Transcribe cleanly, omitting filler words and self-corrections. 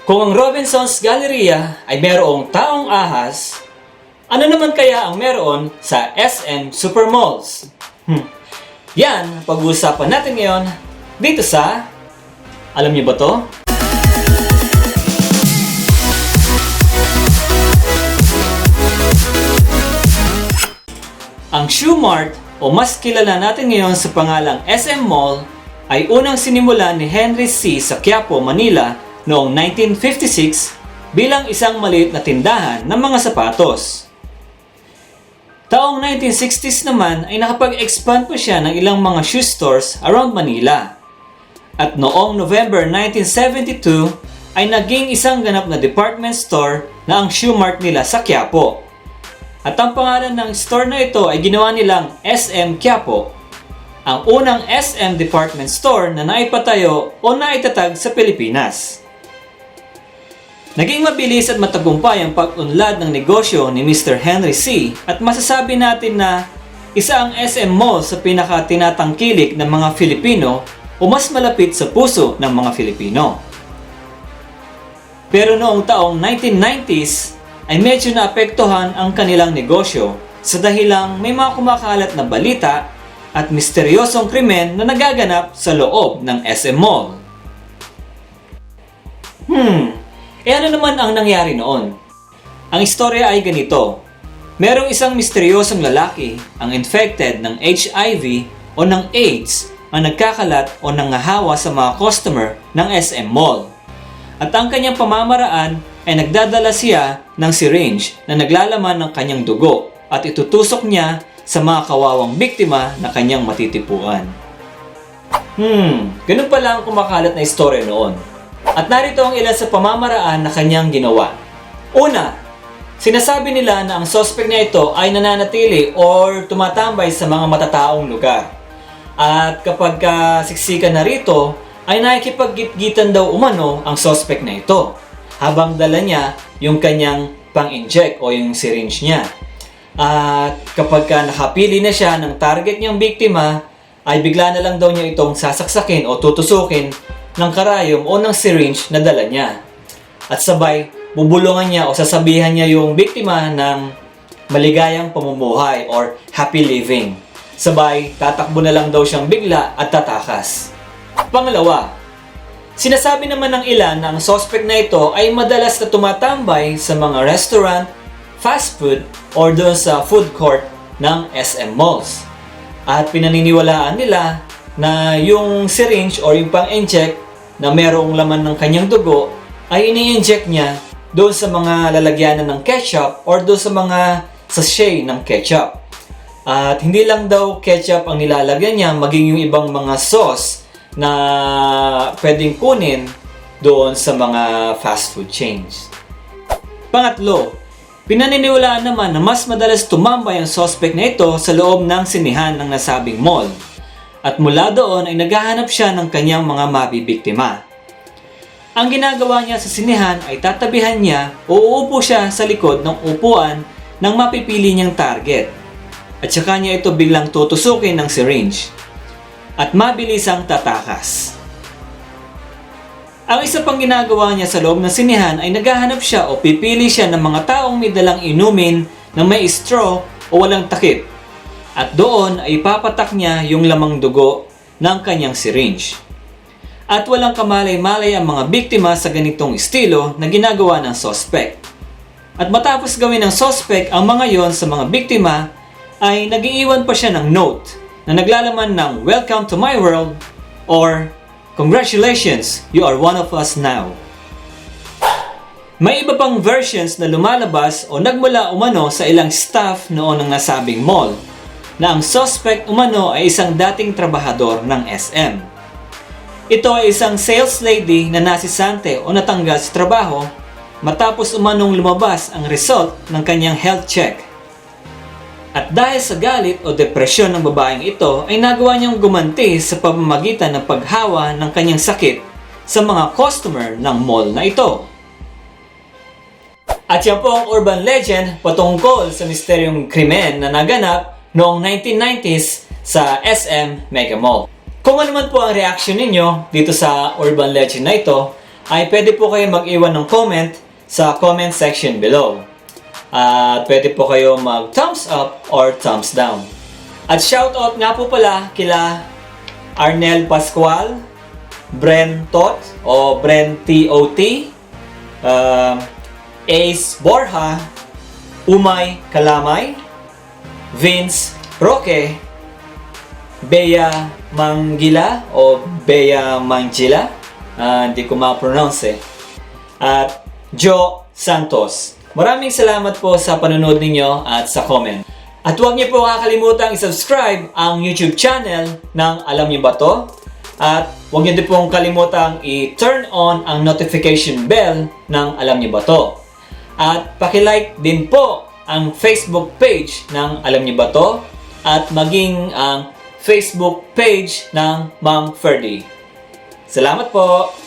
Kung ang Robinson's Galleria ay mayroong taong ahas, ano naman kaya ang meron sa SM Supermalls? Yan, pag-uusapan natin ngayon dito sa... Alam niyo ba to? Ang Shoe Mart o mas kilala natin ngayon sa pangalang SM Mall ay unang sinimulan ni Henry C. sa Quiapo, Manila noong 1956 bilang isang maliit na tindahan ng mga sapatos. Taong 1960s naman ay nakapag-expand pa siya ng ilang mga shoe stores around Manila. At noong November 1972 ay naging isang ganap na department store na ang Shoe Mart nila sa Quiapo. At ang pangalan ng store na ito ay ginawa nilang SM Quiapo, ang unang SM department store na naipatayo o naitatag sa Pilipinas. Naging mabilis at matagumpay ang pag-unlad ng negosyo ni Mr. Henry C. at masasabi natin na isa ang SM Mall sa pinaka-tinatangkilik ng mga Filipino o mas malapit sa puso ng mga Filipino. Pero noong taong 1990s ay medyo naapektuhan ang kanilang negosyo sa dahilang may mga kumakalat na balita at misteryosong krimen na nagaganap sa loob ng SM Mall. Ano naman ang nangyari noon? Ang istorya ay ganito. Merong isang misteryosong lalaki ang infected ng HIV o ng AIDS ang nagkakalat o nangahawa sa mga customer ng SM Mall. At ang kanyang pamamaraan ay nagdadala siya ng syringe na naglalaman ng kanyang dugo at itutusok niya sa mga kawawang biktima na kanyang matitipuan. Ganun pala ang kumakalat na istorya noon. At narito ang ilan sa pamamaraan na kanyang ginawa. Una, sinasabi nila na ang suspect na ito ay nananatili or tumatambay sa mga matataong lugar. At kapag siksikan na rito, ay nakikipag-gitgitan daw umano ang suspect na ito habang dala niya yung kanyang pang-inject o yung syringe niya. At kapag nakapili na siya ng target niyang biktima, ay bigla na lang daw niya itong sasaksakin o tutusukin ng karayom o ng syringe na dala niya. At sabay, bubulungan niya o sasabihan niya yung biktima ng maligayang pamumuhay or happy living. Sabay, tatakbo na lang daw siyang bigla at tatakas. Pangalawa, sinasabi naman ng ilan na ang suspect na ito ay madalas na tumatambay sa mga restaurant, fast food, or doon sa food court ng SM Malls. At pinaniniwalaan nila na yung syringe or yung pang-inject na merong laman ng kanyang dugo ay ini-inject niya doon sa mga lalagyanan ng ketchup or doon sa mga sachet ng ketchup. At hindi lang daw ketchup ang nilalagyan niya, maging yung ibang mga sauce na pwedeng kunin doon sa mga fast food chains. Pangatlo, pinaniniwalaan naman na mas madalas tumambay ang suspect na ito sa loob ng sinihan ng nasabing mall. At mula doon ay naghahanap siya ng kanyang mga mabibiktima. Ang ginagawa niya sa sinihan ay tatabihan niya o uupo siya sa likod ng upuan ng mapipili niyang target. At saka niya ito biglang tutusukin ng syringe. At mabilisang tatakas. Ang isa pang ginagawa niya sa loob ng sinihan ay naghahanap siya o pipili siya ng mga taong may dalang inumin na may straw o walang takip. At doon ay ipapatak niya yung lamang dugo ng kanyang syringe. At walang kamalay-malay ang mga biktima sa ganitong estilo na ginagawa ng suspect. At matapos gawin ng suspect ang mga yon sa mga biktima, ay nag-iiwan pa siya ng note na naglalaman ng "Welcome to my world" or "Congratulations, you are one of us now." May iba pang versions na lumalabas o nagmula umano sa ilang staff noon ng nasabing mall na ang suspect umano ay isang dating trabahador ng SM. Ito ay isang sales lady na nasisante o natanggal sa trabaho matapos umanong lumabas ang result ng kanyang health check. At dahil sa galit o depresyon ng babaeng ito ay nagawa niyang gumanti sa pamamagitan ng paghawa ng kanyang sakit sa mga customer ng mall na ito. At yan po ang urban legend patungkol sa misteryong krimen na naganap noong 1990s sa SM Mega Mall. Kung ano man po ang reaction ninyo dito sa urban legend na ito, ay pwede po kayo mag-iwan ng comment sa comment section below. At pwede po kayo mag-thumbs up or thumbs down. At shoutout nga po pala kila Arnel Pascual, Bren Tot o Bren Tot, Ace Borja, Umay Kalamay, Vince Roque, Bea Mangila o Bea Mangila, hindi ko ma-pronounce at Joe Santos. Maraming salamat po sa panonood ninyo at sa comment. At huwag niyo po kakalimutang i-subscribe ang YouTube channel ng Alam Niyo Ba To? At huwag niyo din pong kalimutang i-turn on ang notification bell ng Alam Niyo Ba To? At paki-like din po ang Facebook page ng Alam Niyo Ba To? At maging ang Facebook page ng Ma'am Ferdy. Salamat po!